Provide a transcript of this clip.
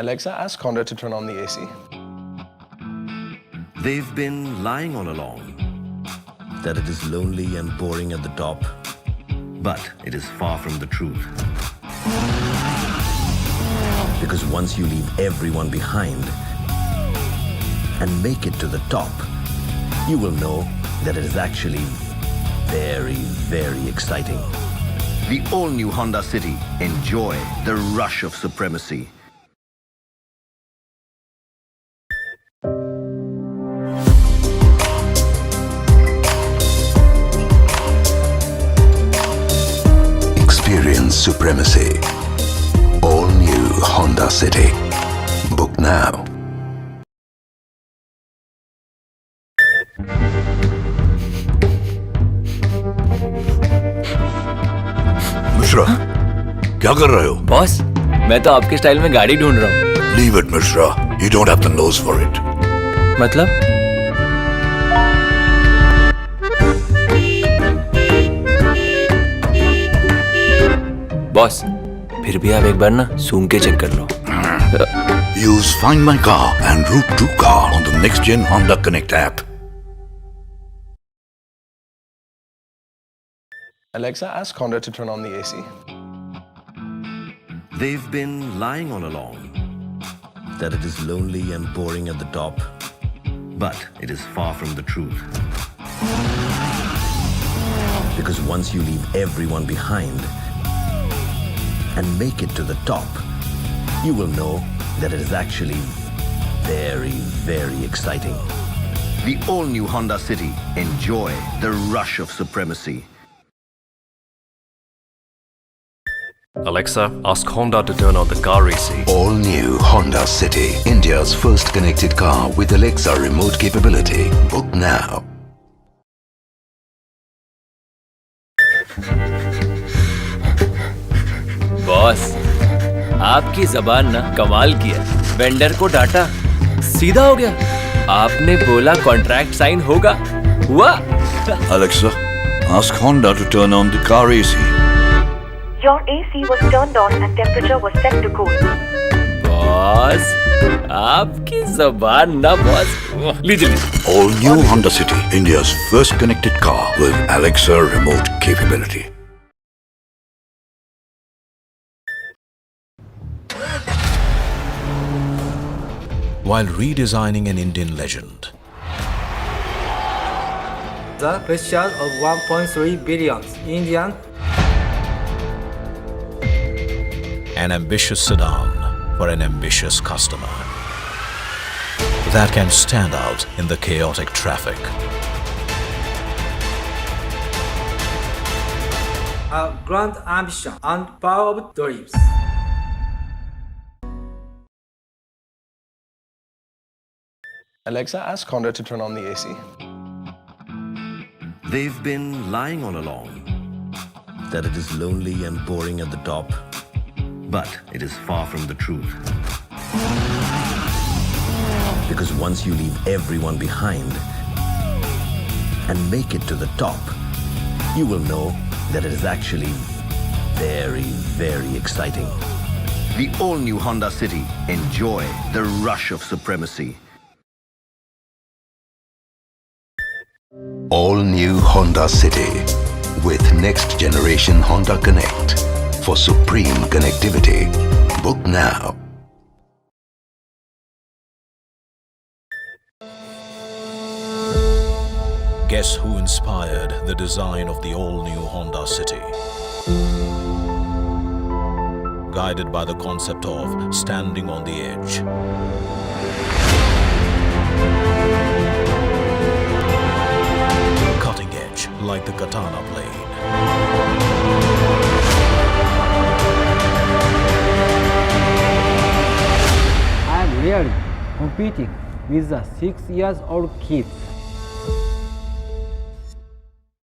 Alexa, ask Honda to turn on the AC. They've been lying all along that it is lonely and boring at the top, but it is far from the truth. Because once you leave everyone behind and make it to the top, you will know that it is actually very, very exciting. The all-new Honda City. Enjoy the rush of supremacy. Experience supremacy. All new Honda City. Book now. Mishra, क्या कर रहे हो? Boss, मैं तो आपके style में गाड़ी ढूंढ रहा हूँ। Leave it, Mishra. You don't have the nose for it. मतलब? बॉस, फिर भी आप एक बार ना सूंघ के चेक कर लो। Use Find My Car and Route to Car on the next-gen Honda Connect app. Alexa, ask Honda to turn on the AC. They've been lying all along that it is lonely and boring at the top, but it is far from the truth. Because once you leave everyone behind and make it to the top, you will know that it is actually very, very exciting. The all-new Honda City. Enjoy the rush of supremacy. Alexa, ask Honda to turn on the car AC. All new Honda City. India's first connected car with Alexa remote capability. Book now. Boss, आपकी जबान ना कमाल की है। Vendor को डांटा, सीधा हो गया। आपने बोला कॉन्ट्रैक्ट साइन होगा, हुआ। Alexa, ask Honda to turn on the car AC. Your AC was turned on and temperature was set to cool. Boss, आपकी जबान ना बॉस। लीजिए। All new Honda City. India's first connected car with Alexa remote capability. While redesigning an Indian legend, The pressure of 1.3 billion Indian an ambitious sedan for an ambitious customer that can stand out in the chaotic traffic. a grand ambition and power of dreams. Alexa, ask Honda to turn on the AC. They've been lying all along that it is lonely and boring at the top, but it is far from the truth. Because once you leave everyone behind and make it to the top, you will know that it is actually very, very exciting. The all-new Honda City. Enjoy the rush of supremacy. All new Honda City with next generation Honda Connect for supreme connectivity. Book now. Guess who inspired the design of the all-new Honda City? Guided by the concept of standing on the edge. Cutting edge like the katana blade. I am really competing with the 6 years old kids.